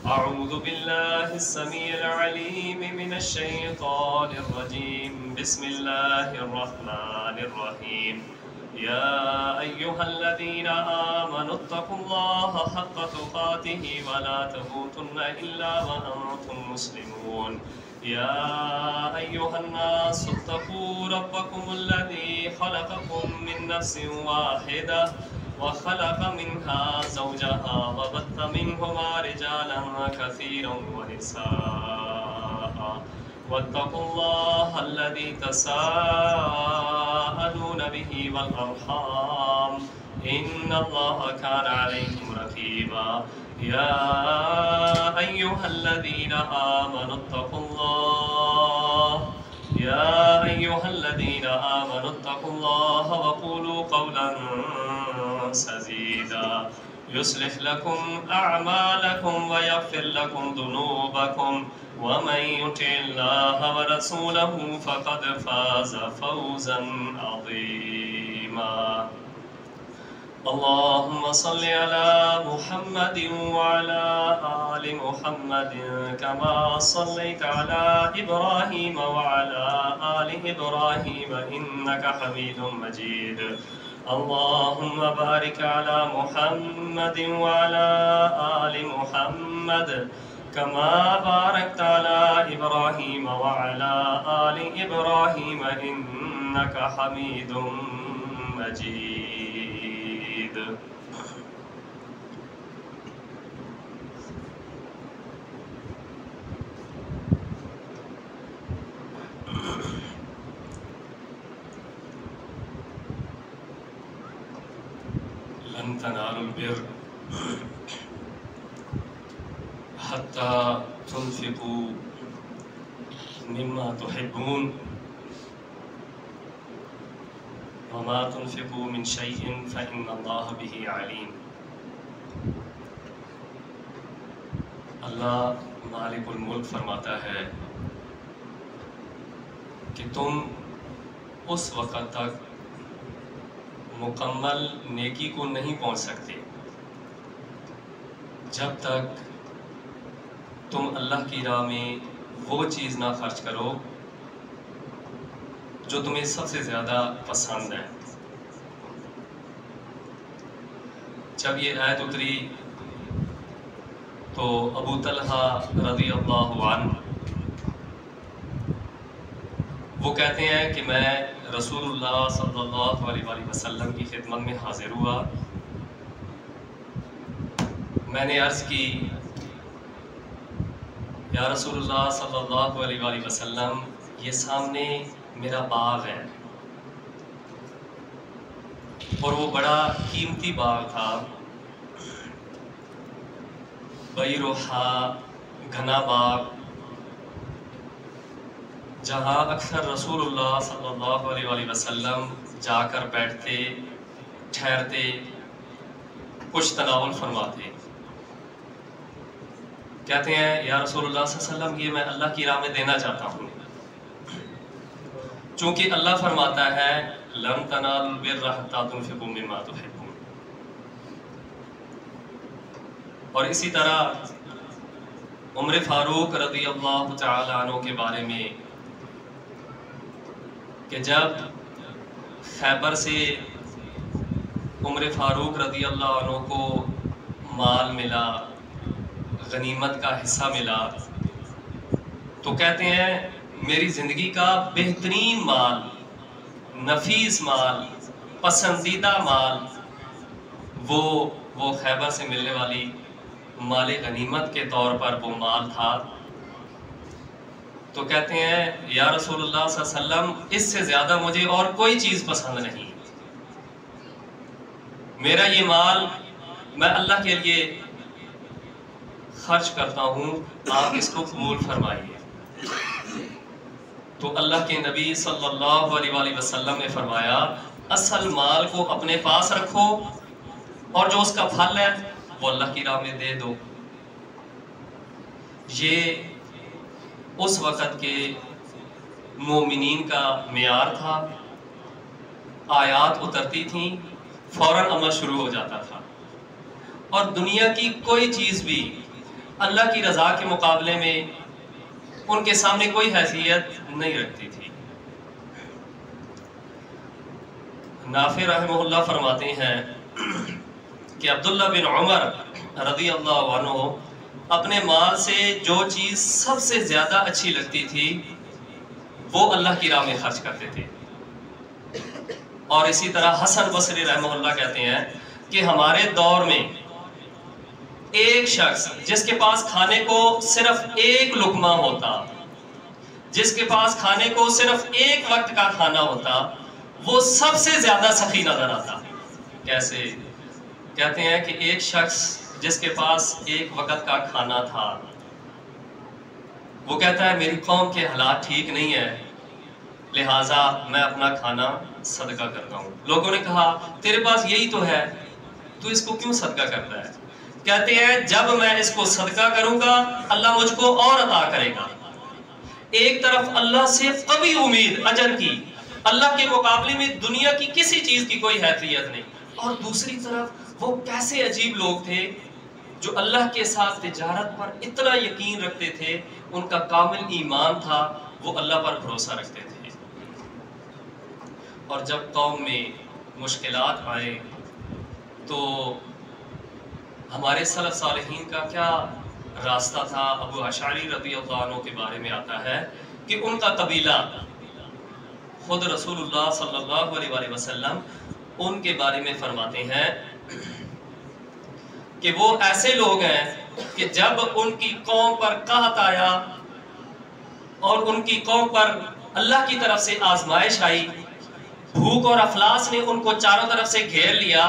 अऊज़ु बिल्लाहिस्समीइल अलीम मिनश शैतानिर रजीम बिस्मिल्लाहिर रहमानिर रहीम या अय्युहल्लज़ीना आमनुत्तक़ुल्लाहा हक़्क़ तुक़ातिही व ला तमूतुन्ना इल्ला व अंतुम मुस्लिमून या अय्युहन्नासुत्तक़ू रब्बकुमुल्लज़ी ख़लक़कुम मिन नफ्सिन वाहिदा वख़लक़ मिन्हा ज़ौजहा वबत्थ मिन्हुमा रिजालन कसीरन वनिसाअ वत्तक़ुल्लाहल्लज़ी तसाअलून बिही वल अर्हाम इन्नल्लाहा काना अलैकुम रक़ीबा या अय्युहल्लज़ीना आमनुत्तक़ुल्लाह वक़ूलू क़ौलन सदीदा युस्लिह लकुम अअमालकुम व यग़फिर लकुम ज़ुनूबकुम व मन युति'ल्लाह व रसूलहु फ़क़द फ़ाज़ फ़ौज़न अज़ीमा। अल्लाहुम्मा सल्लि अला मुहम्मदिन व अला आलि मुहम्मदिन कमा सल्लैता अला इब्राहीम व अला आलि इब्राहीम इन्नका हमीदुम मजीद। अल्लाहुम्मा बारिक अला मुहम्मदिन व अला आलि मुहम्मद कमा बारकता अला इब्राहीम व अला आलि इब्राहीम इन्नका हमीदुम मजीद। लन तनालुल बिर्र हत्ता तुनफ़िक़ू मिम्मा तुहिब्बून वमा तुनफ़िक़ू मिन शैइन फ़इन्नल्लाह बिही अलीम। अल्लाह मालिकुल मुल्क फरमाता है कि तुम उस वक़्त तक मुकम्मल नेकी को नहीं पहुंच सकते जब तक तुम अल्लाह की राह में वो चीज़ ना खर्च करो जो तुम्हें सबसे ज़्यादा पसंद है। जब ये आयत उतरी तो अबू तलहा रज़ियल्लाहु अन्हु वो कहते हैं कि मैं रसूलुल्लाह सल्लल्लाहु अलैहि वसल्लम की खिदमत में हाजिर हुआ। मैंने अर्ज़ की, या रसूलुल्लाह सल्लल्लाहु अलैहि वसल्लम, ये सामने मेरा बाग है और वो बड़ा कीमती बाग था, बैरुहा, घना बाग, जहाँ अक्सर रसूलुल्लाह सल्लल्लाहु अलैहि वसल्लम जाकर बैठते, ठहरते, कुछ तनावुल फरमाते। कहते हैं, या रसूलुल्लाह सल्लल्लाहु अलैहि वसल्लम, ये मैं अल्लाह की राह में देना चाहता हूँ, चूँकि अल्लाह फरमाता है लन तनालुल बिर्रा हत्ता तुनफ़िक़ू मिम्मा तुहिब्बून। और इसी तरह उमर फारूक रज़ियल्लाहु तआला अन्हु के बारे में कि जब खैबर से उमर फारूक रज़ियल्लाहु अन्हु को माल मिला, गनीमत का हिस्सा मिला, तो कहते हैं मेरी ज़िंदगी का बेहतरीन माल, नफीस माल, पसंदीदा माल वो खैबर से मिलने वाली माल गनीमत के तौर पर वो माल था। तो कहते हैं, या रसूलुल्लाह सल्लल्लाहु अलैहि वसल्लम, इससे ज़्यादा मुझे और कोई चीज़ पसंद नहीं। मेरा ये माल मैं अल्लाह के लिए खर्च करता हूँ, आप इसको कबूल फरमाइए। तो अल्लाह के नबी सल्लल्लाहु अलैहि वसल्लम ने फरमाया, असल माल को अपने पास रखो और जो उसका फल है वो अल्लाह की राह में दे दो। ये उस वक़्त के मोमिनीन का मेयार था। आयात उतरती थी, फ़ौरन अमल शुरू हो जाता था। और दुनिया की कोई चीज़ भी अल्लाह की रज़ा के मुकाबले में उनके सामने कोई हैसियत नहीं रखती थी। नाफी रहमहुल्लाह फरमाते हैं कि अब्दुल्ला बिन उमर रज़ी अल्लाह अन्हु अपने माल से जो चीज़ सबसे ज़्यादा अच्छी लगती थी वो अल्लाह की राह में खर्च करते थे। और इसी तरह हसन बसरी रहमहुल्लाह कहते हैं कि हमारे दौर में एक शख्स जिसके पास खाने को सिर्फ एक लुकमा होता, जिसके पास खाने को सिर्फ एक वक्त का खाना होता, वो सबसे ज्यादा सखी नजर आता। कैसे? कहते हैं कि एक शख्स जिसके पास एक वक्त का खाना था, वो कहता है मेरी कौम के हालात ठीक नहीं है, लिहाजा मैं अपना खाना सदका करता हूँ। लोगों ने कहा तेरे पास यही तो है, तू इसको क्यों सदका करता है? कहते हैं जब मैं इसको सदका करूंगा अल्लाह मुझको और अता करेगा। एक तरफ अल्लाह से कभी उम्मीद अजर की, अल्लाह के मुकाबले में दुनिया की किसी चीज की कोई हैसियत नहीं, और दूसरी तरफ वो कैसे अजीब लोग थे जो अल्लाह के साथ तिजारत पर इतना यकीन रखते थे, उनका कामिल ईमान था, वो अल्लाह पर भरोसा रखते थे। और जब कौम में मुश्किलात आए तो हमारे सलफ सालिहीन का क्या रास्ता था। अबू अशारी रज़ियल्लाहु अन्हु के बारे में आता है कि उनका कबीला, खुद रसूलुल्लाह सल्लल्लाहु अलैहि वसल्लम उनके बारे में फरमाते हैं कि वो ऐसे लोग हैं कि जब उनकी कौम पर कहत आया और उनकी कौम पर अल्लाह की तरफ से आजमाइश आई, भूख और अफलास ने उनको चारों तरफ से घेर लिया,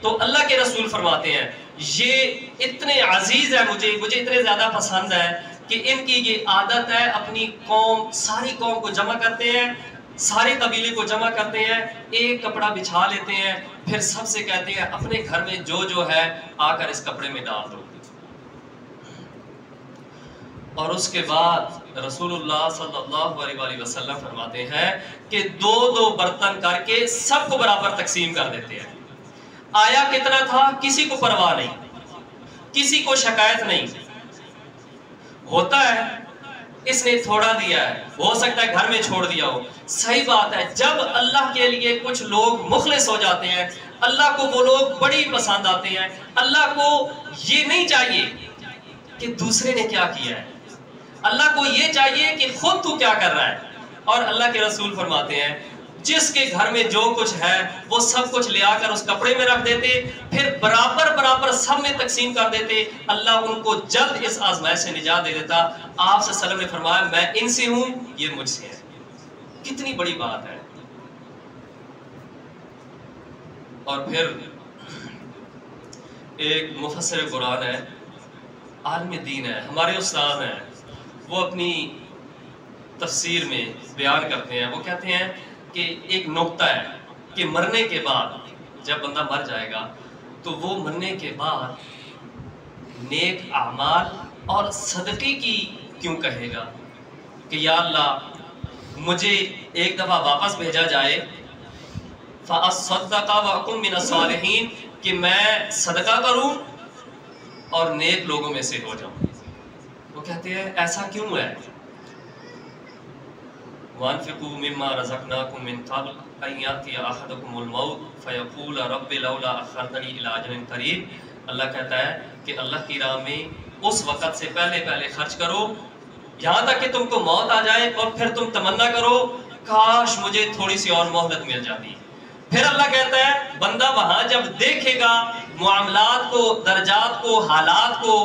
तो अल्लाह के रसूल फरमाते हैं ये इतने अजीज है मुझे इतने ज्यादा पसंद है कि इनकी ये आदत है, अपनी कौम सारी कौम को जमा करते हैं, सारे कबीले को जमा करते हैं, एक कपड़ा बिछा लेते हैं, फिर सबसे कहते हैं अपने घर में जो है आकर इस कपड़े में डाल दो। और उसके बाद रसूलुल्लाह सल्लल्लाहु अलैहि वसल्लम फरमाते हैं कि दो बर्तन करके सबको बराबर तकसीम कर देते हैं। आया कितना था किसी को परवाह नहीं, किसी को शिकायत नहीं। होता है इसने थोड़ा दिया है, हो सकता है घर में छोड़ दिया हो, सही बात है। जब अल्लाह के लिए कुछ लोग मुखलिस हो जाते हैं, अल्लाह को वो लोग बड़ी पसंद आते हैं। अल्लाह को ये नहीं चाहिए कि दूसरे ने क्या किया है, अल्लाह को ये चाहिए कि खुद तू क्या कर रहा है। और अल्लाह के रसूल फरमाते हैं जिसके घर में जो कुछ है वो सब कुछ ले आकर उस कपड़े में रख देते, फिर बराबर बराबर सब में तकसीम कर देते, अल्लाह उनको जल्द इस आजमाइश से निजात दे देता। आप सल्लल्लाहु अलैहि वसल्लम ने फरमाया मैं इनसे हूं, ये मुझसे है। कितनी बड़ी बात है। और फिर एक मुफस्सिर कुरान है, आलिम दीन है, हमारे उस्ताद हैं, वो अपनी तफसीर में बयान करते हैं, वो कहते हैं कि एक नुक्ता है कि मरने के बाद जब बंदा मर जाएगा तो वो मरने के बाद नेक आमाल और सदक़े की क्यों कहेगा कि या अल्लाह मुझे एक दफ़ा वापस भेजा जाए, फ़अस्सद्दक़ व अकुन मिनस्सालिहीन, कि मैं सदका करूं और नेक लोगों में से हो जाऊं। वो कहते हैं ऐसा क्यों है? वअन्फ़िक़ू मिम्मा रज़क़नाकुम मिन क़ब्ल अन यातिया अहदकुमुल मौत फ़यक़ूल रब्बि लौला अख़्ख़रतनी इला अजलिन क़रीब। अल्लाह कहता है कि अल्लाह की राह में उस वक़्त से पहले खर्च करो, यहाँ तक कि तुमको मौत आ जाए और फिर तुम तमन्ना करो काश मुझे थोड़ी सी और मोहलत मिल जाती। फिर अल्लाह कहता है बंदा वहां जब देखेगा मामलात को, दर्जात को, हालात को,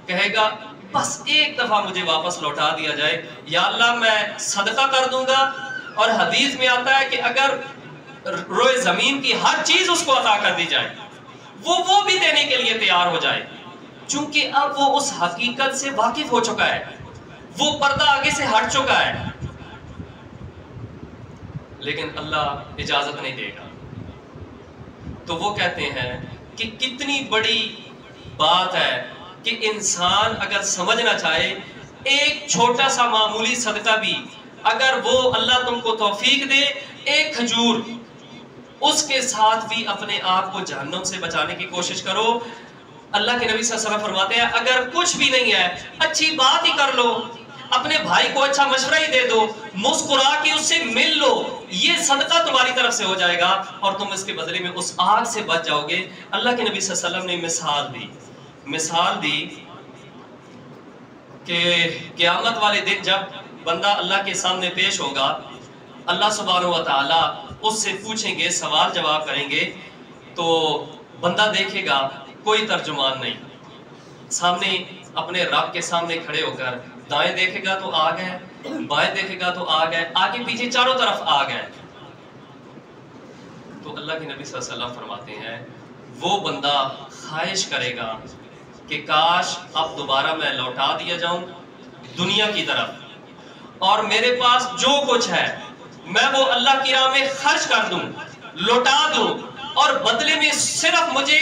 कहेगा बस एक दफा मुझे वापस लौटा दिया जाए, या अल्लाह मैं सदका कर दूंगा। और हदीस में आता है कि अगर रोए जमीन की हर चीज उसको अता कर दी जाए, वो भी देने के लिए तैयार हो जाए, क्योंकि अब वो उस हकीकत से वाकिफ हो चुका है, वो पर्दा आगे से हट चुका है। लेकिन अल्लाह इजाजत नहीं देगा। तो वो कहते हैं कि कितनी बड़ी बात है कि इंसान अगर समझना चाहे, एक छोटा सा मामूली सदका भी अगर वो अल्लाह तुमको तौफीक दे, एक खजूर, उसके साथ भी अपने आप को जहन्नुम से बचाने की कोशिश करो। अल्लाह के नबी सल्लल्लाहु अलैहि वसल्लम फरमाते हैं अगर कुछ भी नहीं है, अच्छी बात ही कर लो, अपने भाई को अच्छा मशवरा ही दे दो, मुस्कुरा के उससे मिल लो, ये सदका तुम्हारी तरफ से हो जाएगा और तुम इसके बदले में उस आग से बच जाओगे। अल्लाह के नबी सल्लल्लाहु अलैहि वसल्लम ने मिसाल दी कि क़यामत वाले दिन जब बंदा अल्लाह के सामने पेश होगा, अल्लाह सुब्हानहू व तआला उससे पूछेंगे, सवाल जवाब करेंगे, तो बंदा देखेगा कोई तर्जुमान नहीं, सामने अपने रब के सामने खड़े होकर दाएं देखेगा तो आग है, बाएं देखेगा तो आग है, आगे पीछे चारों तरफ आग है। तो अल्लाह के नबी सल्लल्लाहु अलैहि वसल्लम फरमाते हैं वो बंदा ख्वाहिश करेगा कि काश अब दोबारा मैं लौटा दिया जाऊं दुनिया की तरफ और मेरे पास जो कुछ है मैं वो अल्लाह की राह में खर्च कर दूं, लौटा दूं और बदले में सिर्फ मुझे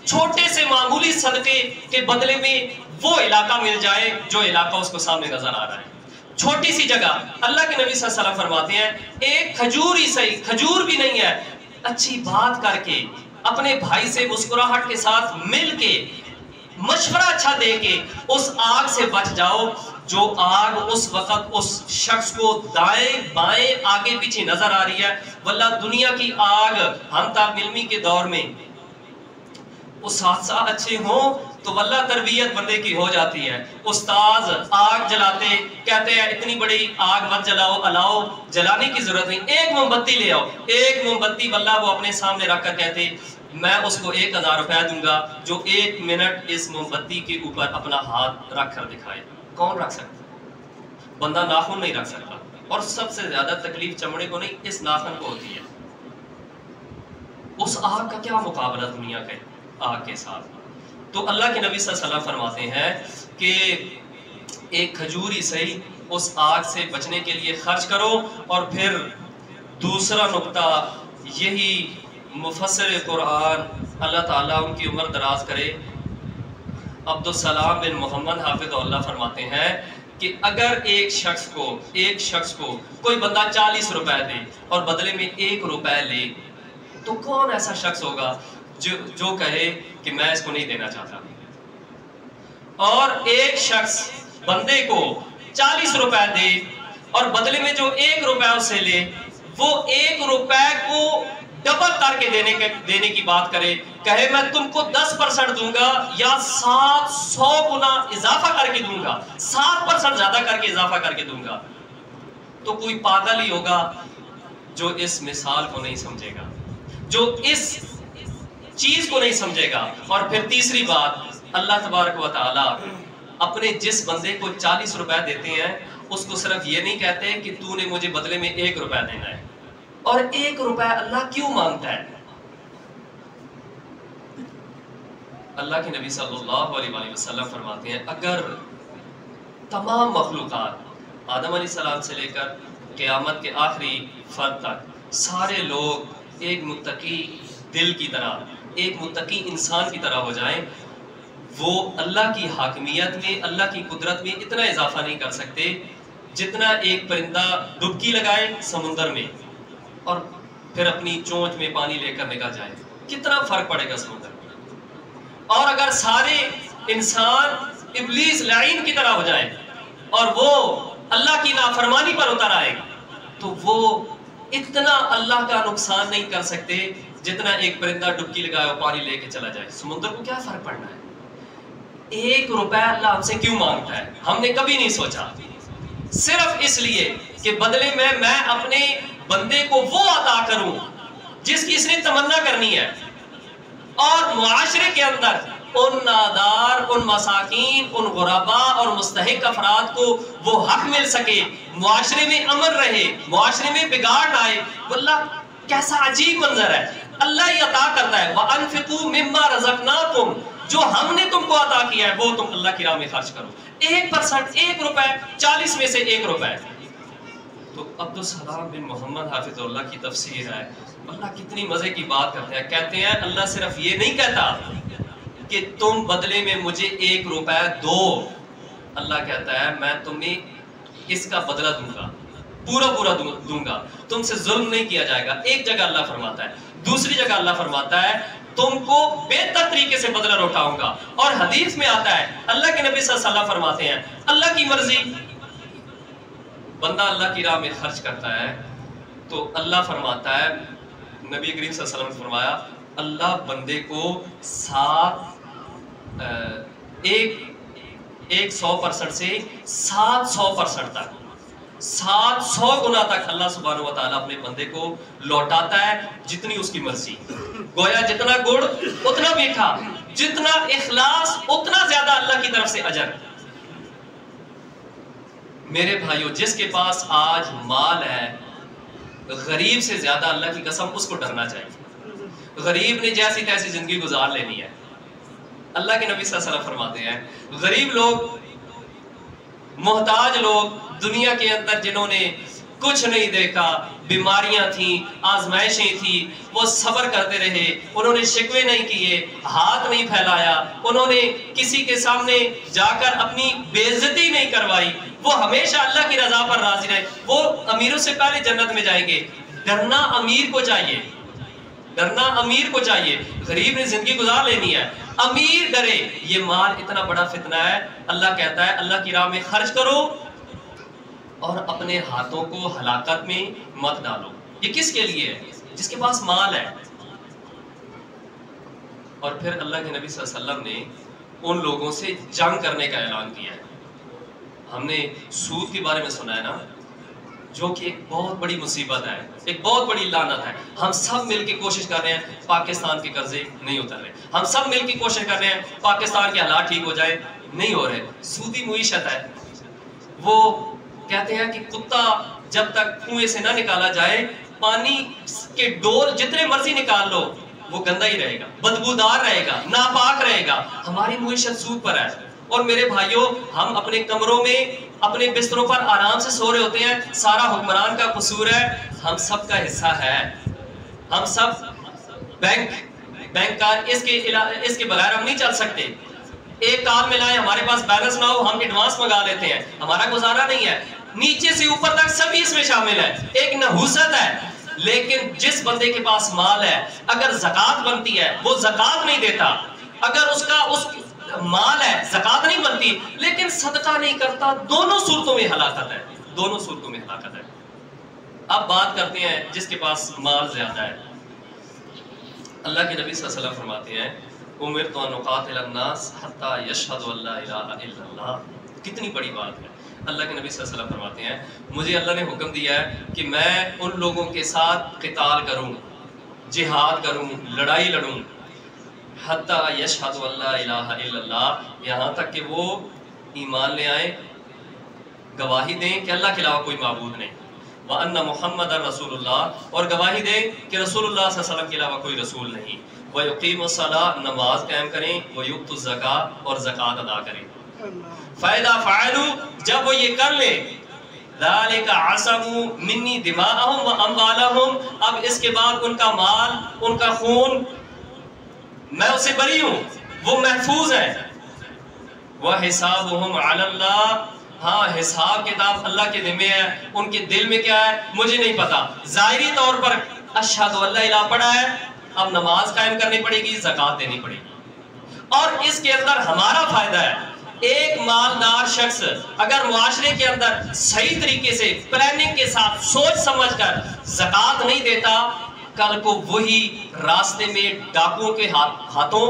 छोटे से मामूली सदके के बदले में वो इलाका मिल जाए जो इलाका उसको सामने नजर आ रहा है। छोटी सी जगह। अल्लाह के नबी सल्लल्लाहु अलैहि वसल्लम फरमाते हैं एक खजूर ही सही, खजूर भी नहीं है, अच्छी बात करके अपने भाई से मुस्कुराहट के साथ मिल के मशवरा अच्छा दे के उस आग से बच जाओ जो आग उस वक्त उस शख्स को दाएं बाएं आगे पीछे नजर आ रही है। वल्ला दुनिया की आग हम तालिमी के दौर में उस हादसा अच्छे हो तो वल्ला तरबियत बंदे की हो जाती है। उस्ताज आग जलाते कहते हैं इतनी बड़ी आग मत जलाओ, अलाओ, जलाने की जरूरत नहीं, एक मोमबत्ती ले आओ, एक मोमबत्ती वल्ला वो अपने सामने रखकर कहते मैं उसको 1000 रुपया दूंगा जो 1 मिनट इस मोमबत्ती के ऊपर अपना हाथ रख कर दिखाए। कौन रख सकता? बंदा नाखून नहीं रख सकता और सबसे ज्यादा तकलीफ चमड़े को नहीं, इस नाखून को होती है। उस आग का क्या मुकाबला दुनिया के आग के साथ। तो अल्लाह के नबी सल्लल्लाहु अलैहि वसल्लम फरमाते हैं कि एक खजूर ही सही उस आग से बचने के लिए खर्च करो। और फिर दूसरा नुक्ता यही मुफस्सिर कुरान अल्लाह ताला उनकी उम्र दराज करे अब्दुल सलाम बिन मोहम्मद हाफिज़हुल्लाह फरमाते हैं कि अगर एक शख्स को कोई बंदा 40 रुपए दे और बदले में 1 रुपए ले तो कौन ऐसा शख्स होगा जो कहे कि मैं इसको नहीं देना चाहता। और एक शख्स बंदे को 40 रुपए दे और बदले में जो 1 रुपया उससे ले वो 1 रुपए को डबल करके देने की बात करे, कहे मैं तुमको 10% दूंगा या 700 गुना इजाफा करके दूंगा, 7% ज्यादा करके इजाफा करके दूंगा, तो कोई पागल ही होगा जो इस मिसाल को नहीं समझेगा, जो इस चीज को नहीं समझेगा। और फिर तीसरी बात, अल्लाह तबारक व तआला अपने जिस बंदे को 40 रुपए देते हैं उसको सिर्फ ये नहीं कहते कि तूने मुझे बदले में 1 रुपया देना है। और 1 रुपया अल्लाह क्यों मांगता है? अल्लाह के नबी सल्लल्लाहु अलैहि वसल्लम फरमाते हैं अगर तमाम मखलूकात आदम अलैहिस्सलाम से लेकर क़यामत के आखिरी फर्द तक सारे लोग एक मुत्तकी दिल की तरह, एक मुत्तकी इंसान की तरह हो जाएं, वो अल्लाह की हाकिमियत में, अल्लाह की कुदरत में इतना इजाफा नहीं कर सकते जितना एक परिंदा डुबकी लगाए समुंदर में और फिर अपनी चोंच में पानी लेकर निकल जाए, कितना फर्क पड़ेगा समुंदर में। और अगर सारे इंसान इब्लीस लाइन की तरह हो जाए और वो अल्लाह की नाफरमानी पर उतर आए तो वो इतना अल्लाह का नुकसान नहीं कर सकते जितना एक परिंदा डुबकी लगाए और पानी लेके चला जाए। समुद्र को क्या फर्क पड़ना है? 1 रुपया अल्लाह हमसे क्यों मांगता है? हमने कभी नहीं सोचा। सिर्फ इसलिए कि बदले में मैं अपने बंदे को वो अता करूं जिसकी इसने तमन्ना करनी है और मुआशरे के अंदर उन नादार, उन मसाकीन, उन गुरबा और मुस्तहिक अफराद को वो हक मिल सके, मुआशरे में अमन रहे, मुआशरे में बिगाड़ ना आए। वल्लाह कैसा अजीब मंजर है। अल्लाह ही अता करता है, वअनफिकू मिम्मा रज़क़नाकुम, जो हमने तुमको अता किया है वो तुम अल्लाह की राह में खर्च करो। 1%, 1 रुपए, 40 में से 1 रुपए। तो अब्दुल सलाम बिन मोहम्मद हाफिज़हुल्लाह की तफसीर है। अल्लाह कितनी मजे की बात करते हैं। कहते हैं अल्लाह सिर्फ ये नहीं कहता कि तुम बदले में मुझे 1 रुपया दो, अल्लाह कहता है मैं तुम्हें इसका बदला दूंगा, पूरा दूंगा, तुमसे जुल्म नहीं किया जाएगा। एक जगह अल्लाह फरमाता है। दूसरी जगह अल्लाह फरमाता है तुमको बेहतर तरीके से बदला लौटाऊंगा। और हदीस में आता है, अल्लाह के नबी सल्लल्लाहु अलैहि वसल्लम फरमाते हैं, अल्लाह की मर्जी, बंदा अल्लाह की राह में खर्च करता है तो अल्लाह फरमाता है, नबी करीम सल्लल्लाहु अलैहि वसल्लम ने फरमाया, अल्लाह बंदे को 100% से 700% तक, 700 गुना तक अल्लाह सुब्हानहू व तआला अपने बंदे को लौटाता है, जितनी उसकी मर्जी। गोया जितना गुड़ उतना मीठा, जितना इखलास उतना ज्यादा अल्लाह की तरफ से अजर। मेरे भाइयों, जिसके पास आज माल है, गरीब से ज्यादा अल्लाह की कसम उसको डरना चाहिए। गरीब ने जैसी तैसी जिंदगी गुजार लेनी है। अल्लाह के नबी सल्लल्लाहु अलैहि वसल्लम फरमाते हैं, गरीब लोग, मोहताज लोग, दुनिया के अंदर जिन्होंने कुछ नहीं देखा, बीमारियां थी, आजमाइशें थी, वो सब्र करते रहे, उन्होंने शिकवे नहीं किए, हाथ नहीं फैलाया, उन्होंने किसी के सामने जाकर अपनी बेइज्जती नहीं करवाई, वो हमेशा अल्लाह की रजा पर राजी रहे, वो अमीरों से पहले जन्नत में जाएंगे। डरना अमीर को चाहिए, डरना अमीर को चाहिए। गरीब ने जिंदगी गुजार लेनी है, अमीर डरे। ये माल इतना बड़ा फितना है। अल्लाह कहता है, अल्लाह की राह में खर्च करो और अपने हाथों को हलाकत में मत डालो। ये किसके लिए है? जिसके पास माल है। और फिर अल्लाह के नबी सल्लल्लाहु अलैहि वसल्लम ने उन लोगों से जंग करने का ऐलान किया है। हमने सूद के बारे में सुना है ना, जो कि एक बहुत बड़ी मुसीबत है, एक बहुत बड़ी लानत है। हम सब मिलकर कोशिश कर रहे हैं पाकिस्तान के कर्जे नहीं उतर रहे, हम सब मिलकर कोशिश कर रहे हैं पाकिस्तान के हालात ठीक हो जाए, नहीं हो रहे। सूदी मुईशत है। वो कहते हैं कि कुत्ता जब तक कुएं से ना निकाला जाए, पानी के डोल जितने मर्जी निकाल लो, वो गंदा ही रहेगा, बदबूदार रहेगा, नापाक रहेगा। हमारी मुईशत सूद पर है। और मेरे भाइयों, हम अपने कमरों में अपने बिस्तरों पर आराम से सो रहे होते हैं, सारा हुक्मरान का कसूर है, हम सब का हिस्सा है। हम सब बैंक इसके बगैर हम नहीं चल सकते। एक काम में लाए, हमारे पास बैलेंस ना हो, हम एडवांस मंगा लेते हैं, हमारा गुजारा नहीं है। नीचे से ऊपर तक सभी इसमें शामिल है, एक नहुसत है। लेकिन जिस बंदे के पास माल है, अगर ज़कात बनती है वो ज़कात नहीं देता, अगर उस माल है, ज़कात नहीं बनती, लेकिन सदका नहीं करता, दोनों सूरतों में हलाकत है, दोनों सूरतों में हलाकत है। अब बात करते हैं जिसके पास माल ज्यादा है। अल्लाह के नबी सल्लल्लाहु अलैहि वसल्लम फरमाते हैं, उमिरतु अन उक़ातिल अन्नास हत्ता यशहदु अल्ला इलाहा इल्लल्लाह। कितनी बड़ी बात है। अल्लाह के नबी सल्लल्लाहु अलैहि वसल्लम फरमाते हैं, मुझे अल्लाह ने हुक्म दिया है कि मैं उन लोगों के साथ क़िताल करूं, जिहाद करूं, लड़ाई लड़ूं, हत्ता यशहदु अल्ला इलाहा इल्लल्लाह, यहाँ तक कि वो ईमान ले आए, गवाही दें कि अल्लाह के अलावा कोई माबूद नहीं, व अन्ना मुहम्मदन रसूलुल्लाह, और गवाही दें कि रसूलुल्लाह सल्लल्लाहु अलैहि वसल्लम के अलावा कोई रसूल नहीं, व युक़ीमुस्सलाह, नमाज कायम करें, व युअतुज़्ज़कात, और ज़कात अदा करें। फ़ायदा फ़अलू, जब वो ये कर ले, ज़ालिका असमू मिन्नी दिमाअहुम व अमवालहुम, अब इसके बाद उनका माल, उनका खून, मैं उससे बरी हूं, वो महफूज है। वह हिसाबुहुम अलल्लाह, हाँ हिसाब किताब अल्लाह के ज़िम्मे है, उनके दिल में क्या है मुझे नहीं पता। ज़ाहिरी तौर पर अशहदु अल्ला इलाहा पढ़ा है, अब नमाज कायम करनी पड़ेगी, ज़कात देनी पड़ेगी। और इसके अंदर हमारा फायदा है। एक मालदार शख्स अगर मुआशरे के अंदर सही तरीके से प्लानिंग के साथ सोच समझकर ज़कात नहीं देता, कल को वही रास्ते में डाकुओं के हाथों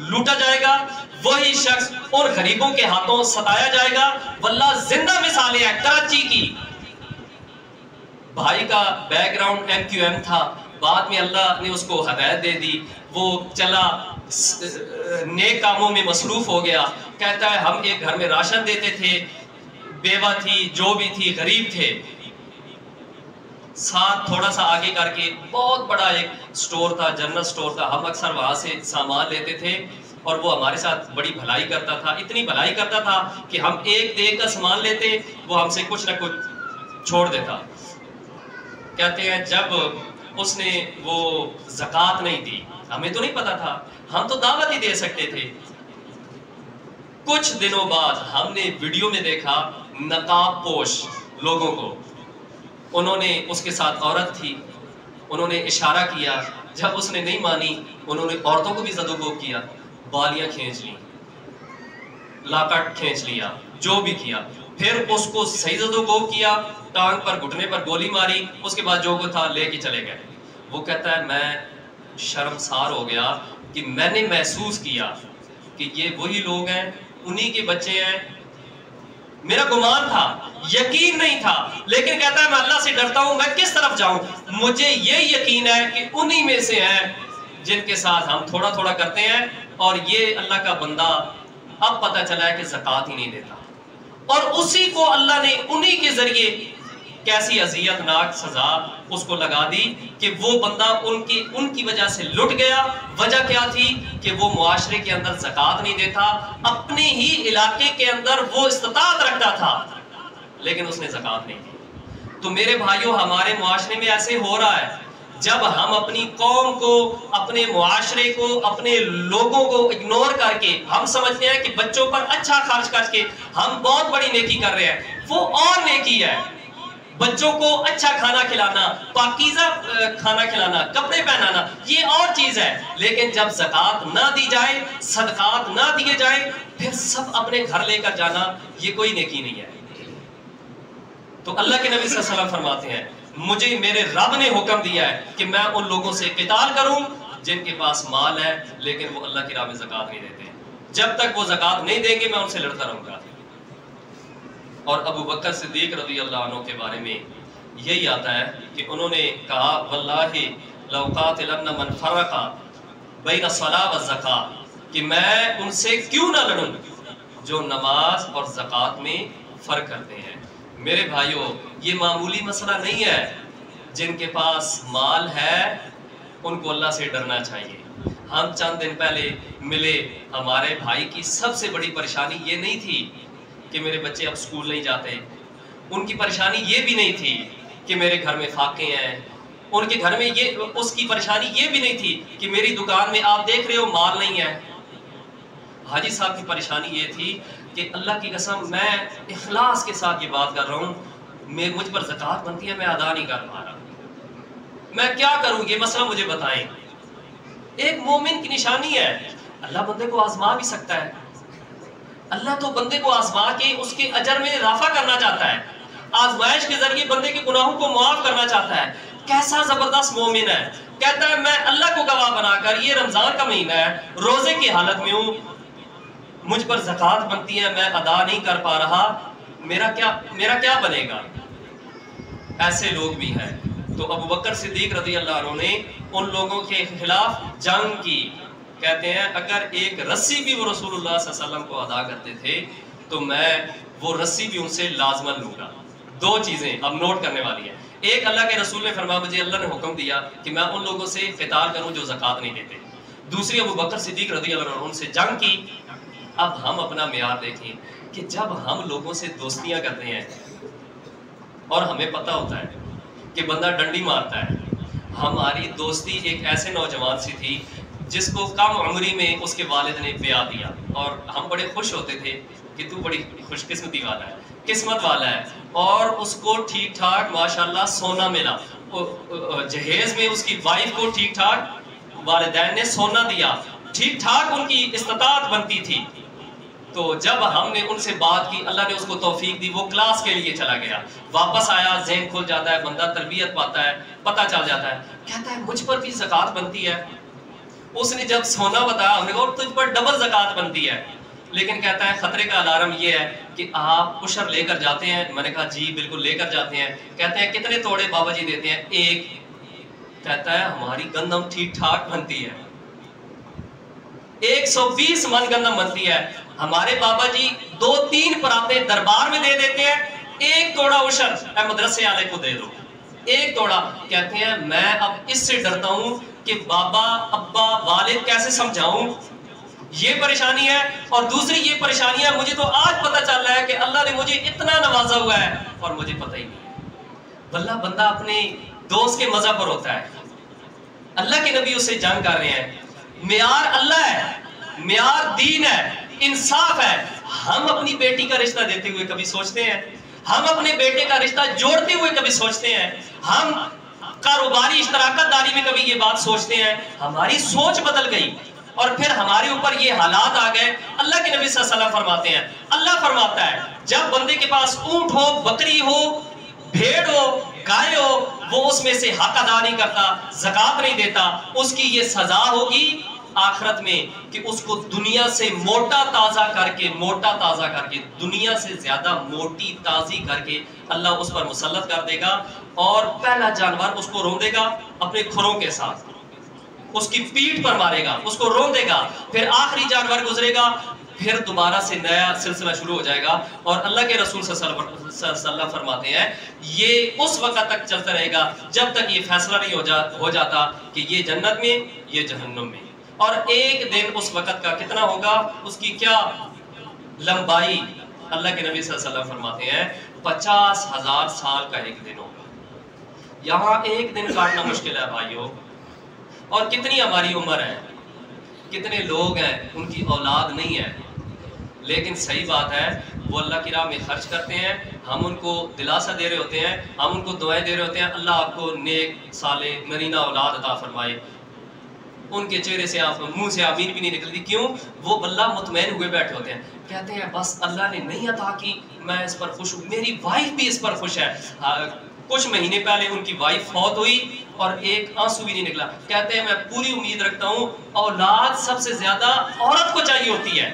लूटा जाएगा, वही शख्स उन गरीबों के हाथों सताया जाएगा। वल्लाह जिंदा मिसालें हैं कराची की। भाई का बैकग्राउंड MQM था, बाद में अल्लाह ने उसको हदायत दे दी, वो चला नेक कामों में मसरूफ हो गया। कहता है हम एक घर में राशन देते थे, बेवा थी, जो भी थी, गरीब थे। साथ थोड़ा सा आगे करके बहुत बड़ा एक स्टोर था, जनरल स्टोर था, हम अक्सर वहां से सामान लेते थे और वो हमारे साथ बड़ी भलाई करता था। इतनी भलाई करता था कि हम एक देख का सामान लेते, वो हमसे कुछ ना कुछ छोड़ देता। कहते हैं जब उसने वो ज़कात नहीं दी, हमें तो नहीं पता था, हम तो दावत ही दे सकते थे। कुछ दिनों बाद हमने वीडियो में देखा नकाब पोश लोगों को, उन्होंने, उसके साथ औरत थी, उन्होंने इशारा किया जब उसने नहीं मानी, उन्होंने औरतों को भी ज़दोकोब किया, बालियां खींच ली, लाकट खींच लिया, जो भी किया। फिर उसको सही ज़दोकोब किया, टांग पर घुटने पर गोली मारी, उसके बाद जो को था लेके चले गए। वो कहता है मैं शर्मसार हो गया कि मैंने महसूस किया कि ये वही लोग हैं, उन्हीं के बच्चे हैं। मेरा गुमान था, यकीन नहीं था, लेकिन कहता है मैं अल्लाह से डरता हूं, मैं किस तरफ जाऊं? मुझे ये यकीन है कि उन्हीं में से हैं जिनके साथ हम थोड़ा थोड़ा करते हैं, और ये अल्लाह का बंदा अब पता चला है कि ज़कात ही नहीं देता, और उसी को अल्लाह ने उन्हीं के जरिए कैसी अजियतनाक सजा उसको लगा दी कि वो बंदा उनकी वजह से लुट गया। वजह क्या थी कि वो मुआशरे के अंदर ज़कात नहीं देता, अपने ही इलाके के अंदर वो इस्तिताअत रखता था, लेकिन उसने ज़कात नहीं दी। तो मेरे भाइयों, हमारे मुआशरे में ऐसे हो रहा है, जब हम अपनी कौम को, अपने मुआशरे को, अपने लोगों को इग्नोर करके हम समझते हैं कि बच्चों पर अच्छा खर्च करके हम बहुत बड़ी नेकी कर रहे हैं, वो और नेकी है। बच्चों को अच्छा खाना खिलाना, पाकीज़ा खाना खिलाना, कपड़े पहनाना, ये और चीज है। लेकिन जब ज़कात ना दी जाए, सदकात ना दिए जाए, फिर सब अपने घर लेकर जाना, ये कोई नेकी नहीं है। तो अल्लाह के नबी सल्लल्लाहु अलैहि वसल्लम फरमाते हैं, मुझे मेरे रब ने हुक्म दिया है कि मैं उन लोगों से क़िताल करूं जिनके पास माल है लेकिन वो अल्लाह की राह में ज़कात नहीं देते। जब तक वो ज़कात नहीं देंगे मैं उनसे लड़ता रहूंगा। और अबू बकर सिद्दीक रज़ी अल्लाह अन्हु के बारे में यही आता है कि उन्होंने कहा, वल्लाहि लौ क़ातिलन्ना मन फ़र्रक़ा बैन अस्सलाह व ज़कात, कि मैं उनसे क्यों ना लड़ूं जो नमाज और ज़कात में फ़र्क करते हैं। मेरे भाइयों, ये मामूली मसला नहीं है। जिनके पास माल है उनको अल्लाह से डरना चाहिए। हम चंद दिन पहले मिले, हमारे भाई की सबसे बड़ी परेशानी ये नहीं थी कि मेरे बच्चे अब स्कूल नहीं जाते, उनकी परेशानी ये भी नहीं थी कि मेरे घर में फाके हैं, उनके घर में ये, उसकी परेशानी ये भी नहीं थी कि मेरी दुकान में आप देख रहे हो माल नहीं है। हाजी साहब की परेशानी ये थी कि अल्लाह की कसम, मैं इखलास के साथ ये बात कर रहा हूँ, मुझ पर ज़कात बनती है, मैं अदा नहीं कर पा रहा, मैं क्या करूँ, ये मसला मुझे बताएं। एक मोमिन की निशानी है, अल्लाह बंदे को आजमा भी सकता है। अल्लाह तो बंदे को आजमा के उसके अजर में इजाफा करना चाहता है, आजमाइश के जरिए बंदे के गुनाहों को माफ करना चाहता है। कैसा जबरदस्त मोमिन है, कहता है मैं अल्लाह को गवाह बनाकर, ये रमजान का महीना है, रोजे की हालत में हूँ, मुझ पर ज़कात बनती है, मैं अदा नहीं कर पा रहा, मेरा क्या बनेगा। ऐसे लोग भी हैं। तो अबू बकर सिद्दीक रज़ी अल्लाह अन्हु ने उन लोगों के खिलाफ जंग की। कहते हैं अगर एक रस्सी भी वो रसूलुल्लाह सल्लल्लाहु अलैहि वसल्लम को अदा करते थे तो मैं वो रस्सी भी उनसे लाजमन लूंगा। दो चीजें अब नोट करने वाली है। एक, अल्लाह के रसूल ने फरमाया, मुझे अल्लाह ने हुक्म दिया कि मैं उन लोगों से क़िताल करूं जो ज़कात नहीं देते। दूसरी, अबू बकर सिद्दीक रज़ी अल्लाह अन्हु उनसे जंग की। अब हम अपना मेयार देखें कि जब हम लोगों से दोस्तियां करते हैं और हमें पता होता है कि बंदा डंडी मारता है, हमारी दोस्ती एक ऐसे नौजवान सी थी जिसको कम उम्री में उसके वालिद ने ब्याह दिया, और हम बड़े खुश होते थे कि तू बड़ी खुशकिस्मती वाला है, किस्मत वाला है, और उसको ठीक ठाक माशाल्लाह सोना मिला, जहेज में उसकी वाइफ को ठीक ठाक वालिदैन ने सोना दिया, ठीक ठाक उनकी इस्तिताअत बनती थी। तो जब हमने उनसे बात की, अल्लाह ने उसको तौफीक दी, वो क्लास के लिए चला गया, वापस आया, ज़हन खुल जाता है, बंदा तरबियत पाता है, पता चल जाता है, कहता है मुझ पर भी ज़कात बनती है। उसने जब सोना बताया, हमने कहा तुझ पर डबल ज़कात बनती है, लेकिन कहता है खतरे का अलार्म ये है कि आप उशर लेकर जाते हैं। मैंने कहा जी बिल्कुल लेकर जाते हैं। कहते हैं कितने तोड़े बाबा जी देते हैं? एक। कहता है हमारी गंदम ठीक ठाक बनती है, 120 मन गंदम बनती है, हमारे बाबा जी 2-3 पराते दरबार में दे देते हैं, 1 तोड़ा उशर मदरसे वाले को दे दो, 1 तोड़ा। कहते हैं मैं अब इससे डरता हूं कि बाबा अब्बा वालिद कैसे समझाऊं, ये परेशानी है। और दूसरी ये परेशानी है, मुझे तो आज पता चल रहा है कि अल्लाह ने मुझे इतना नवाजा हुआ है और मुझे पता ही नहीं। वल्लाह बंदा अपने दोस्त के मज़हब पर होता है, अल्लाह के नबी उससे जंग कर रहे हैं, मेयार अल्लाह है, मेयार दीन है, इंसाफ है। हम अपनी बेटी का रिश्ता देते हुए कभी सोचते हैं? हम अपने बेटे का रिश्ता जोड़ते हुए कभी सोचते हैं? हम कारोबारी इश्तराकतदारी में कभी ये बात सोचते हैं, हमारी सोच बदल गई और फिर हमारे ऊपर ये हालात आ गए। अल्लाह के नबी सल्लल्लाहु अलैहि वसल्लम फरमाते हैं, अल्लाह फरमाता है जब बंदे के पास ऊंट हो, बकरी हो, भेड़ हो, गाय हो, वो उसमें से हक अदा नहीं करता, ज़कात नहीं देता, उसकी ये सजा होगी आखिरत में कि उसको दुनिया से मोटा ताजा करके दुनिया से ज्यादा मोटी ताजी करके अल्लाह उस पर मुसल्लत कर देगा और पहला जानवर उसको रोंदेगा अपने खुरों के साथ, उसकी पीठ पर मारेगा, उसको रोंदेगा, फिर आखिरी जानवर गुजरेगा, फिर दोबारा से नया सिलसिला शुरू हो जाएगा। और अल्लाह के रसूल सल्लल्लाहु अलैहि वसल्लम फरमाते हैं ये उस वक्त तक चलता रहेगा जब तक ये फैसला नहीं हो जाता कि ये जन्नत में, ये जहन्नुम में। और एक दिन उस वक्त का कितना होगा, उसकी क्या लंबाई, अल्लाह के नबी सल्लल्लाहु अलैहि वसल्लम फरमाते हैं 50,000 साल का एक दिन होगा। यहाँ एक दिन काटना मुश्किल है भाइयों। और कितनी हमारी उम्र है, कितने लोग हैं उनकी औलाद नहीं है, लेकिन सही बात है वो अल्लाह की राह में खर्च करते हैं, हम उनको दिलासा दे रहे होते हैं, हम उनको दुआएं दे रहे होते हैं, अल्लाह आपको नेक साले नरीना औलाद अता फरमाए। उनके चेहरे से मुंह से आमीन भी नहीं निकलती, क्यों? वो अल्लाह मुतमैन हुए बैठे होते हैं, कहते हैं बस अल्लाह ने नहीं अता की, मैं इस पर खुश हूँ, मेरी वाइफ भी इस पर खुश है। कुछ महीने पहले उनकी वाइफ फौत हुई और एक आंसू भी नहीं निकला। कहते हैं मैं पूरी उम्मीद रखता हूँ, औलाद सबसे ज्यादा औरत को चाहिए होती है,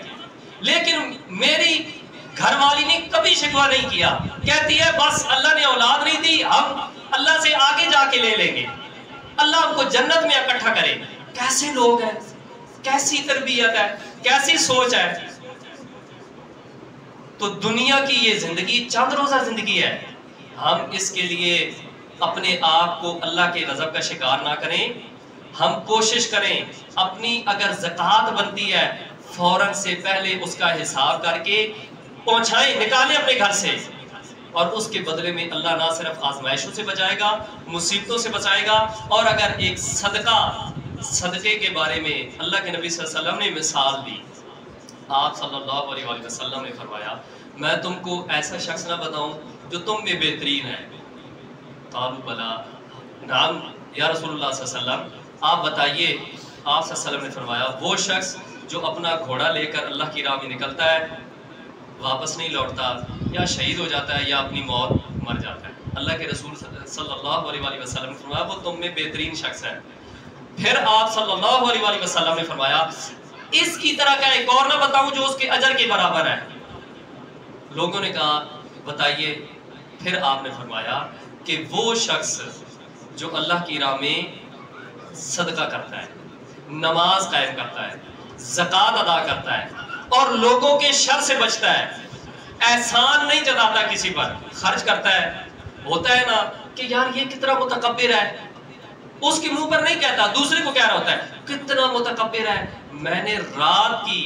लेकिन मेरी घरवाली ने कभी शिकवा नहीं किया, कहती है बस अल्लाह ने औलाद नहीं दी, हम अल्लाह से आगे जाके ले लेंगे, अल्लाह हमको जन्नत में इकट्ठा करे। कैसे लोग हैं, कैसी तरबियत है, कैसी सोच है। तो दुनिया की ये जिंदगी चंद रोजा जिंदगी है, हम इसके लिए अपने आप को अल्लाह के गजब का शिकार ना करें। हम कोशिश करें अपनी अगर ज़कात बनती है फौरन से पहले उसका हिसाब करके पहुंचाएं, निकालें अपने घर से, और उसके बदले में अल्लाह ना सिर्फ आजमाइशों से बचाएगा, मुसीबतों से बचाएगा। और अगर एक सदके के बारे में अल्लाह के नबी सल्लल्लाहु अलैहि वसल्लम ने मिसाल दी, आप सल्लल्लाहु अलैहि वसल्लम ने फरमाया मैं तुमको ऐसा शख्स ना बताऊं जो तुम में बेहतरीन है। कालू बला, नाम या रसूलुल्लाह सल्लल्लाहु अलैहि वसल्लम, आप बताइए। आप सल्लल्लाहु अलैहि वसल्लम ने फरमाया वो शख्स जो अपना घोड़ा लेकर अल्लाह की राह में निकलता है, वापस नहीं लौटता, या शहीद हो जाता है या अपनी मौत मर जाता है। अल्लाह के रसूल सल्लल्लाहु अलैहि वसल्लम ने फरमाया वो तुम में बेहतरीन शख्स है। फिर आप सल्लल्लाहु अलैहि वसल्लम ने फरमाया इसकी तरह का एक और ना बताऊं जो उसके अजर के बराबर है। लोगों ने कहा बताइए। फिर आपने फरमाया कि वो शख्स जो अल्लाह की राह में सदका करता है, नमाज कायम करता है, ज़कात अदा करता है और लोगों के शर से बचता है, एहसान नहीं जताता किसी पर, खर्च करता है। होता है ना कि यार ये कितना मुतकब्बिर है, उसके मुंह पर नहीं कहता, दूसरे को कह रहा होता है कितना मुतकब्बिर है, मैंने रात की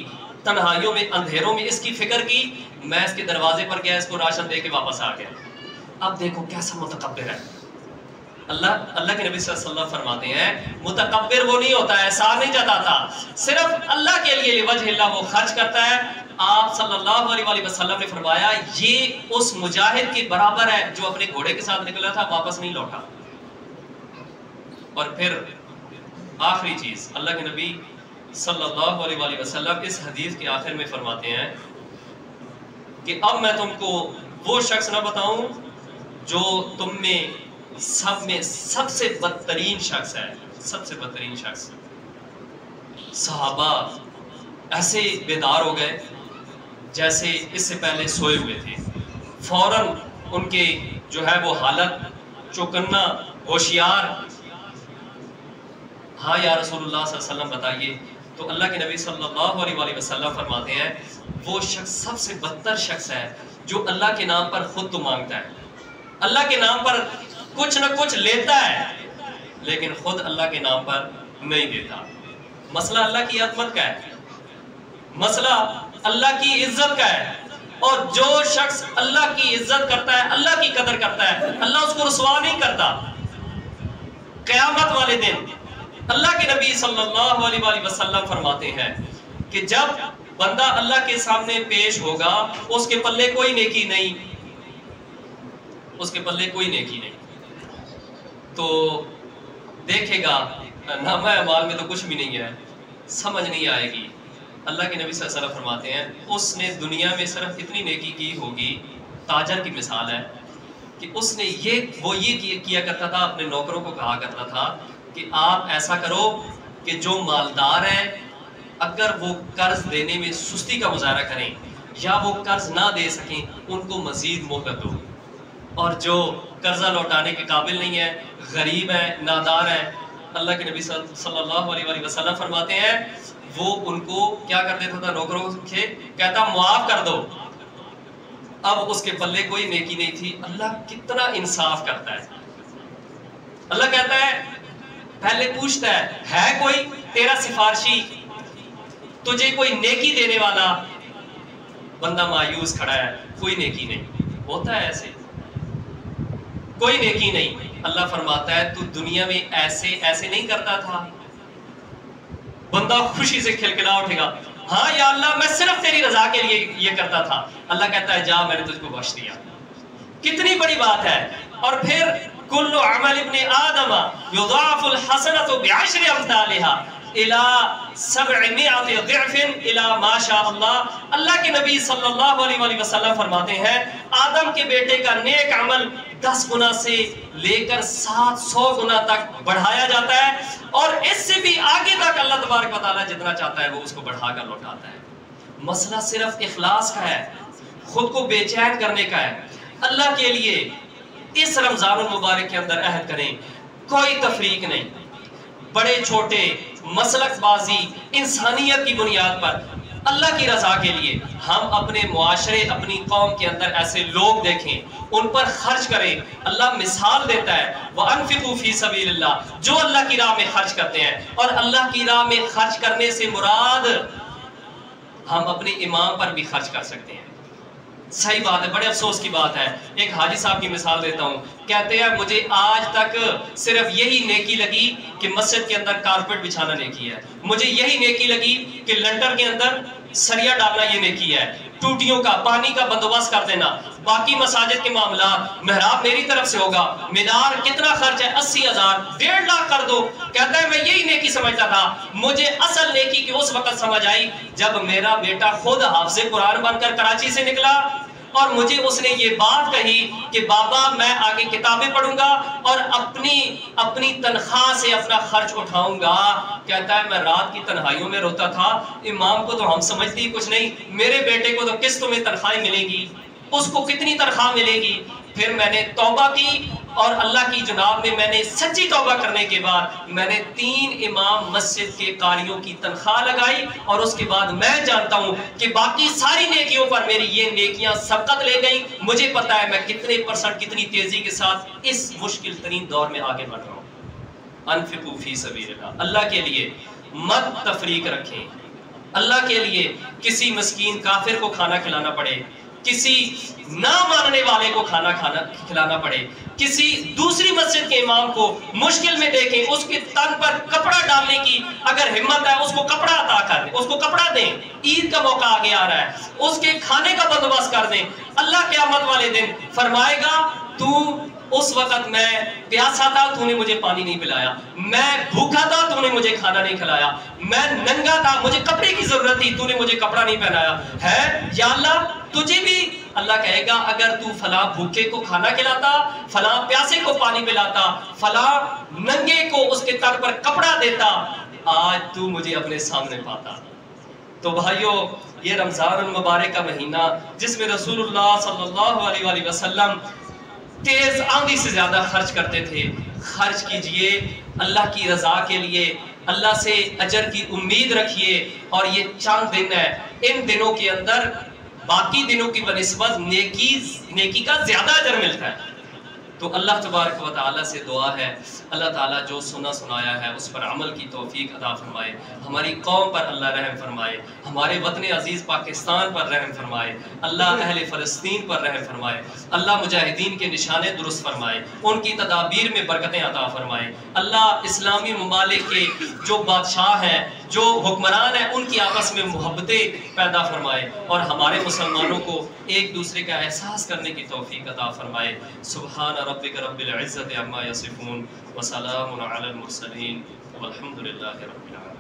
तन्हाइयों में अंधेरों में इसकी फिक्र की, मैं इसके दरवाजे पर गया, इसको राशन दे के वापस आ गया, अब देखो कैसा मुतकब्बिर है। अल्लाह के नबी सल्लल्लाहु अलैहि वसल्लम फरमाते हैं मुतकब्बिर वो नहीं होता, एहसान नहीं जताता, सिर्फ अल्लाह के लिए वजह वो खर्च करता है। आप सल्लल्लाहु अलैहि वसल्लम ने फरमाया ये उस मुजाहिद के बराबर है जो अपने घोड़े के साथ निकला था, वापस नहीं लौटा। और फिर आखिरी चीज अल्लाह के नबी सल्लल्लाहु अलैहि वसल्लम इस हदीस के आखिर में फरमाते हैं कि अब मैं तुमको वो शख्स ना बताऊं जो तुम में सब में सबसे बदतरीन शख्स है, सबसे बदतरीन शख्स। सहाबा ऐसे बेदार हो गए जैसे इससे पहले सोए हुए थे, फौरन उनके जो है वो हालत चौकन्ना, होशियार। हाँ या रसूलुल्लाह सल्लल्लाहु अलैहि वसल्लम बताइए। तो अल्लाह के नबी सल्लल्लाहु अलैहि वसल्लम फरमाते हैं वो शख्स सबसे बदतर शख्स है जो अल्लाह के नाम पर खुद तो मांगता है, अल्लाह के नाम पर कुछ न कुछ लेता है, लेकिन खुद अल्लाह के नाम पर नहीं देता। मसला अल्लाह की अज़मत का है, मसला अल्लाह की इज्जत का है। और जो शख्स अल्लाह की इज्जत करता है, अल्लाह की कदर करता है, अल्लाह उसको रुसवा नहीं करता। क़यामत वाले दिन अल्लाह के नबी सल्लल्लाहु अलैहि वसल्लम फरमाते हैं कि जब बंदा अल्लाह के सामने पेश होगा उसके पल्ले कोई नेकी नहीं, उसके पल्ले कोई नेकी नहीं। तो देखेगा नामा अमाल में तो कुछ भी नहीं है, समझ नहीं आएगी। अल्लाह के नबी सल्लल्लाहु अलैहि वसल्लम फरमाते हैं उसने दुनिया में सिर्फ इतनी नेकी की होगी, ताजर की मिसाल है कि उसने ये किया करता था, अपने नौकरों को कहा करता था कि आप ऐसा करो कि जो मालदार हैं अगर वो कर्ज देने में सुस्ती का मुजाहरा करें या वो कर्ज ना दे सकें उनको मजीद मोहलत दो, और जो कर्जा लौटाने के काबिल नहीं है, गरीब है, नादार है, अल्लाह के नबी सल्लल्लाहु अलैहि वसल्लम फरमाते हैं वो उनको क्या कर देता था, नौकरों के कहता मुआफ कर दो। अब उसके पल्ले कोई नेकी नहीं थी। अल्लाह कितना इंसाफ करता है। अल्लाह कहता है, पहले पूछता है कोई तेरा सिफारशी, तुझे कोई नेकी देने वाला? बंदा मायूस खड़ा है, कोई नेकी नहीं। होता है ऐसे, कोई नेकी नहीं। अल्लाह फरमाता है तू दुनिया में ऐसे ऐसे नहीं करता था। बंदा खुशी से खिलखिला उठेगा, हाँ या अल्लाह मैं सिर्फ तेरी रजा के लिए ये करता था। अल्लाह कहता है जा मैंने तुझको बख्श दिया। कितनी बड़ी बात है। और फिर कुल्लु अमल इब्ने आदम युदाफुल हसनतु बिअशरि अम्सालिहा इला 700 ज़िअफिन इला माशा अल्लाह। अल्लाह के नबी सल्लल्लाहु अलैहि वसल्लम फरमाते हैं आदम के बेटे का नेक अमल 10 गुना से लेकर 700 गुना तक बढ़ाया जाता है, और इससे भी आगे तक अल्लाह तबारक व तआला जितना चाहता है वो उसको बढ़ाकर लौटाता है। मसला सिर्फ इखलास का है, खुद को बेचैन करने का है। अल्लाह के लिए इस रमजानुल मुबारक के अंदर अहद करें, कोई तफरीक नहीं, बड़े छोटे, मसलकबाजी, इंसानियत की बुनियाद पर अल्लाह की रजा के लिए हम अपने मुआशरे, अपनी कौम के अंदर ऐसे लोग देखें, उन पर खर्च करें। अल्लाह मिसाल देता है व अनफिकू फी सबीलिल्लाह, जो अल्लाह की राह में खर्च करते हैं। और अल्लाह की राह में खर्च करने से मुराद हम अपने इमाम पर भी खर्च कर सकते हैं। सही बात है, बड़े अफसोस की बात है। एक हाजी साहब की मिसाल देता हूँ, कहते हैं मुझे आज तक सिर्फ यही नेकी लगी कि मस्जिद के अंदर कारपेट बिछाना नेकी है, मुझे यही नेकी लगी कि लंटर के अंदर सरिया डालना ये नेकी है, टूटियों का पानी का बंदोबस्त कर देना, बाकी मसाजिद के मामला मेहराब मेरी तरफ से होगा, मीनार कितना खर्च है 80,000 1.5 लाख कर दो। कहता है मैं यही नेकी समझता था, मुझे असल नेकी की उस वक्त समझ आई जब मेरा बेटा खुद हाफिज़े कुरान बनकर कराची से निकला और मुझे उसने ये बात कही कि बाबा मैं आगे किताबें पढ़ूंगा और अपनी तनख्वाह से अपना खर्च उठाऊंगा। कहता है मैं रात की तन्हाइयों में रोता था, इमाम को तो हम समझते ही कुछ नहीं, मेरे बेटे को तो किस्तों में तनख्वाहें मिलेगी, उसको कितनी तनख्वाह मिलेगी। फिर मैंने तौबा की और अल्लाह की जुनाब में मैंने सच्ची तौबा करने के बाद मैंने 3 इमाम मस्जिद के कारियों की तनख्वाह लगाई, और उसके बाद मैं जानता हूं कि बाकी सारी नेकियों पर मेरी ये नेकियां सबकत ले गई। मुझे पता है मैं कितने % कितनी तेजी के साथ इस मुश्किल तरीन दौर में आगे बढ़ रहा हूं। अनफिकू फी सबीलिल्लाह, अल्लाह के लिए मत तफरीक रखें। अल्लाह के लिए किसी मस्कीन काफिर को खाना खिलाना पड़े, किसी ना मानने वाले को खाना खिलाना पड़े, किसी दूसरी मस्जिद के इमाम को मुश्किल में देखें, उसके तन पर कपड़ा डालने की अगर हिम्मत है उसको कपड़ा अता कर दें, उसको कपड़ा दें। ईद का मौका आगे आ रहा है, उसके खाने का बंदोबस्त कर दें। अल्लाह क़यामत वाले दिन फरमाएगा तू उस वक्त मैं प्यासा था, तूने मुझे पानी नहीं पिलाया, मैं भूखा था, तूने मुझे खाना नहीं खिलाया, मैं नंगा था, मुझे कपड़े की जरूरत थी, तूने मुझे कपड़ा नहीं पहनाया है। या अल्लाह तुझे भी अल्लाह कहेगा अगर तू फला भूखे को खाना खिलाता, फला प्यासे को पानी पिलाता, फला नंगे को उसके तन पर कपड़ा देता, आज तू मुझे अपने सामने पाता। तो भाइयों, ये रमजान मुबारक का महीना जिसमें रसूलुल्लाह सल्लल्लाहु अलैहि वसल्लम तेज आंधी से ज्यादा खर्च करते थे, खर्च कीजिए अल्लाह की रजा के लिए, अल्लाह से अजर की उम्मीद रखिए। और ये चंद दिन है, इन दिनों के अंदर बाकी दिनों की बनिस्बत नेकी का ज्यादा अजर मिलता है। तो अल्लाह तबारक व तआला से दुआ है अल्लाह ताला जो सुना सुनाया है उस पर अमल की तौफीक अता फरमाए, हमारी कौम पर अल्लाह रहम फरमाए, हमारे वतन अजीज़ पाकिस्तान पर रहम फरमाए, अल्लाह अहले फ़लस्तीन पर रहम फरमाए, अल्लाह मुजाहिदीन के निशाने दुरुस्त फरमाए, उनकी तदाबीर में बरकतें अता फरमाए। अल्लाह इस्लामी ममालिक के जो बादशाह हैं जो हुक्मरान हैं उनकी आपस में मोहब्बतें पैदा फरमाए और हमारे मुसलमानों को एक दूसरे का एहसास करने की तौफीक अता फरमाए। सुब्हान रब्बिक रब्बिल इज्जति अम्मा यसिफून व सलामुन अलल मुरसलीन वल्हम्दुलिल्लाहि रब्बिल आलमीन।